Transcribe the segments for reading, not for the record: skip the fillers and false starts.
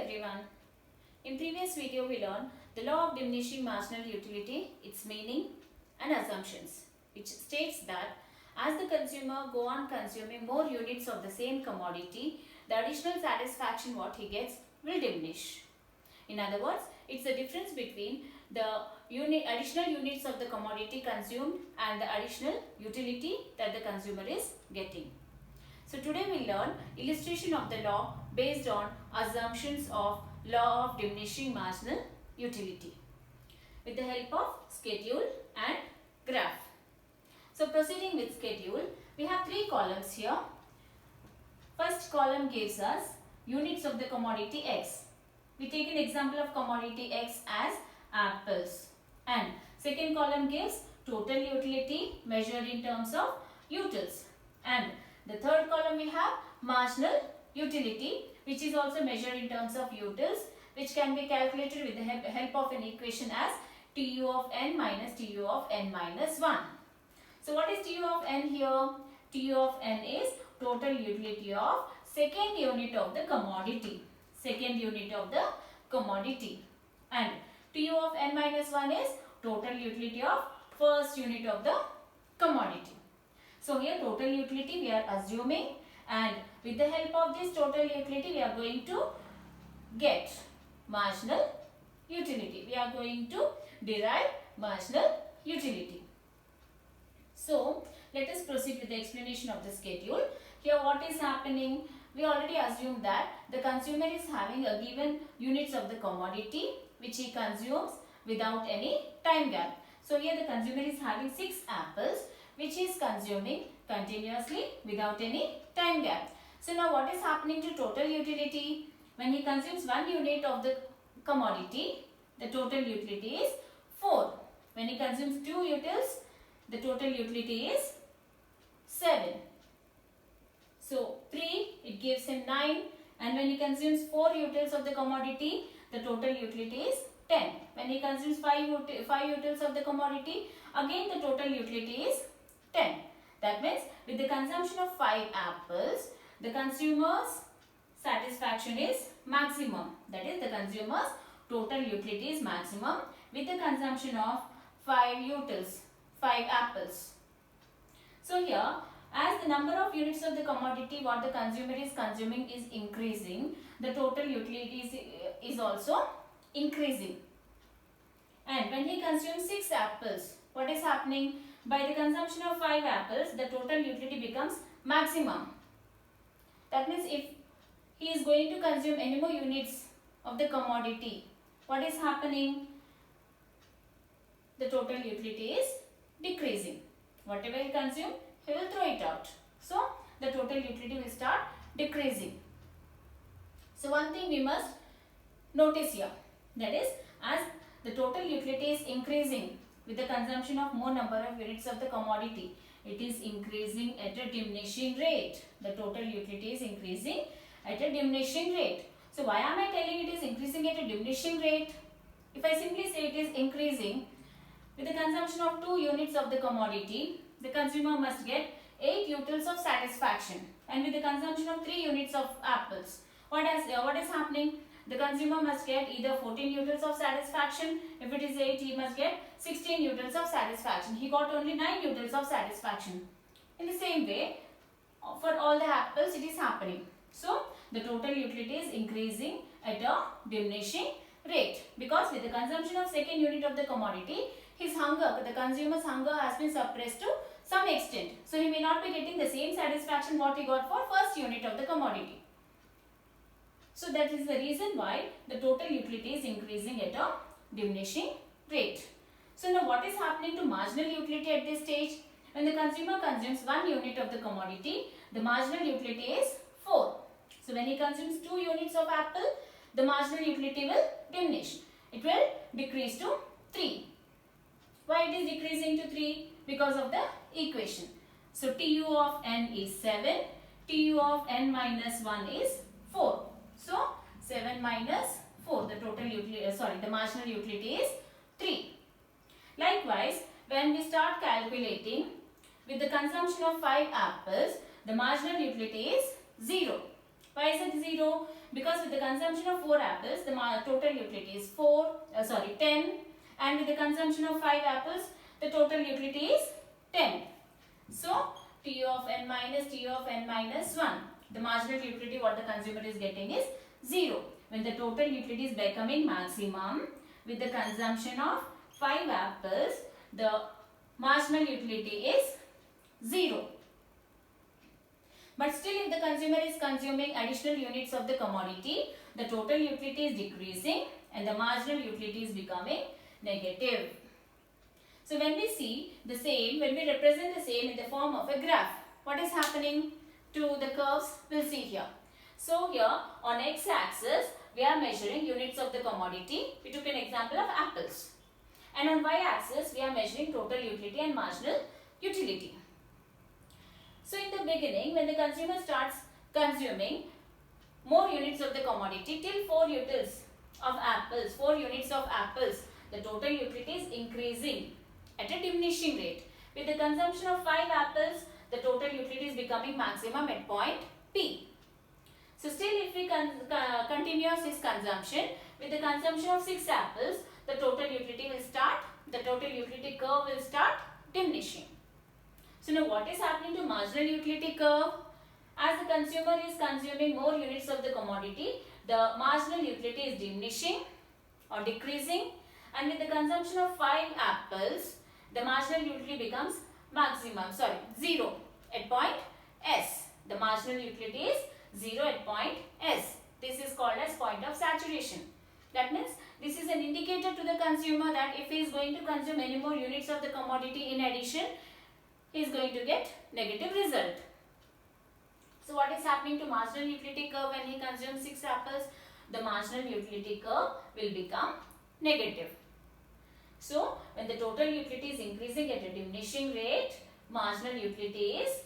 everyone. In previous video we learned the law of diminishing marginal utility, its meaning and assumptions, which states that as the consumer go on consuming more units of the same commodity, the additional satisfaction what he gets will diminish. In other words, it's the difference between the additional units of the commodity consumed and the additional utility that the consumer is getting. So today we learn illustration of the law based on assumptions of law of diminishing marginal utility with the help of schedule and graph. So proceeding with schedule, we have three columns here. First column gives us units of the commodity X. We take an example of commodity X as apples, and second column gives total utility measured in terms of utils, and the third column we have marginal utility, which is also measured in terms of utils, which can be calculated with the help of an equation as TU of n minus TU of n minus 1. So what is TU of n here? TU of n is total utility of second unit of the commodity. Second unit of the commodity. And TU of n minus 1 is total utility of first unit of the commodity. So here total utility we are assuming, and with the help of this total utility we are going to get marginal utility. We are going to derive marginal utility. So let us proceed with the explanation of the schedule. Here what is happening? We already assumed that the consumer is having a given units of the commodity which he consumes without any time gap. So here the consumer is having 6 apples which he is consuming continuously without any time gap. So now what is happening to total utility? When he consumes 1 unit of the commodity, the total utility is 4. When he consumes 2 utils, the total utility is 7. So 3, it gives him 9, and when he consumes 4 utils of the commodity, the total utility is 10. When he consumes 5 utils of the commodity, again the total utility is 10. That means with the consumption of 5 apples, the consumer's satisfaction is maximum. That is, the consumer's total utility is maximum with the consumption of 5 utils, 5 apples. So here, as the number of units of the commodity what the consumer is consuming is increasing, the total utility is also increasing. And when he consumes 6 apples, what is happening? By the consumption of 5 apples, the total utility becomes maximum. That means if he is going to consume any more units of the commodity, what is happening? The total utility is decreasing. Whatever he consumes, he will throw it out. So the total utility will start decreasing. So one thing we must notice here, that is, as the total utility is increasing with the consumption of more number of units of the commodity, it is increasing at a diminishing rate. The total utility is increasing at a diminishing rate. So why am I telling it is increasing at a diminishing rate? If I simply say it is increasing, with the consumption of 2 units of the commodity, the consumer must get 8 utils of satisfaction, and with the consumption of 3 units of apples, what is happening? The consumer must get either 14 utils of satisfaction. If it is 8, he must get 16 utils of satisfaction. He got only 9 utils of satisfaction. In the same way, for all the apples it is happening. So the total utility is increasing at a diminishing rate, because with the consumption of second unit of the commodity, his hunger, the consumer's hunger has been suppressed to some extent. So he may not be getting the same satisfaction what he got for first unit of the commodity. So that is the reason why the total utility is increasing at a diminishing rate. So now what is happening to marginal utility at this stage? When the consumer consumes 1 unit of the commodity, the marginal utility is 4. So when he consumes 2 units of apple, the marginal utility will diminish. It will decrease to 3. Why it is decreasing to 3? Because of the equation. So TU of n is 7, TU of n minus 1 is 4. So 7 minus 4, the total utility, the marginal utility is 3. Likewise, when we start calculating with the consumption of 5 apples, the marginal utility is 0. Why is it 0? Because with the consumption of 4 apples, the total utility is 10, and with the consumption of 5 apples, the total utility is 10. So, T of n minus T of n minus 1. The marginal utility what the consumer is getting is 0. When the total utility is becoming maximum, with the consumption of 5 apples, the marginal utility is 0. But still, if the consumer is consuming additional units of the commodity, the total utility is decreasing and the marginal utility is becoming negative. So when we see the same, when we represent the same in the form of a graph, what is happening to the curves? We'll see here. So here on x-axis, we are measuring units of the commodity. We took an example of apples. And on y-axis, we are measuring total utility and marginal utility. So in the beginning, when the consumer starts consuming more units of the commodity till 4 units of apples, the total utility is increasing at a diminishing rate. With the consumption of 5 apples, the total utility is becoming maximum at point P. So still, if we continues this consumption, with the consumption of 6 apples, the total utility curve will start diminishing. So now what is happening to marginal utility curve? As the consumer is consuming more units of the commodity, the marginal utility is diminishing or decreasing, and with the consumption of 5 apples, the marginal utility becomes 0 at point S. The marginal utility is 0 at point S. This is called as point of saturation. That means this is an indicator to the consumer that if he is going to consume any more units of the commodity in addition, he is going to get negative result. So what is happening to marginal utility curve when he consumes 6 apples? The marginal utility curve will become negative. So when the total utility is increasing at a diminishing rate, marginal utility is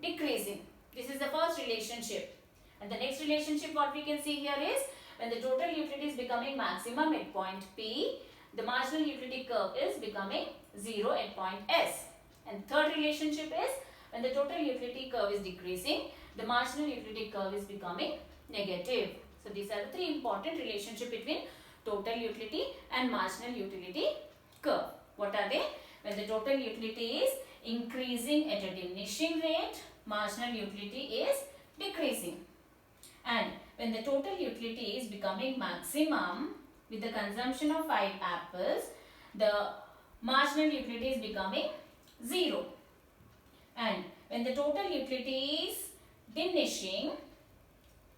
decreasing. This is the first relationship. And the next relationship what we can see here is when the total utility is becoming maximum at point P, the marginal utility curve is becoming 0 at point S. And third relationship is when the total utility curve is decreasing, the marginal utility curve is becoming negative. So these are the 3 important relationships between total utility and marginal utility curve. What are they? When the total utility is increasing at a diminishing rate, marginal utility is decreasing. And when the total utility is becoming maximum with the consumption of 5 apples, the marginal utility is becoming 0. And when the total utility is diminishing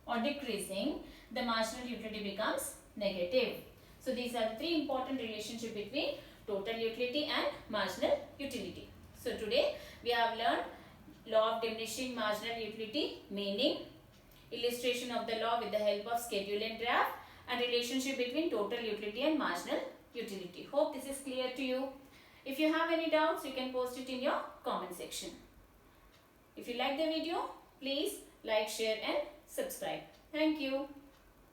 or decreasing, the marginal utility becomes negative. So these are the 3 important relationships between total utility and marginal utility. So today we have learned law of diminishing marginal utility, meaning, illustration of the law with the help of schedule and graph, and relationship between total utility and marginal utility. Hope this is clear to you. If you have any doubts, you can post it in your comment section. If you like the video, please like, share and subscribe. Thank you.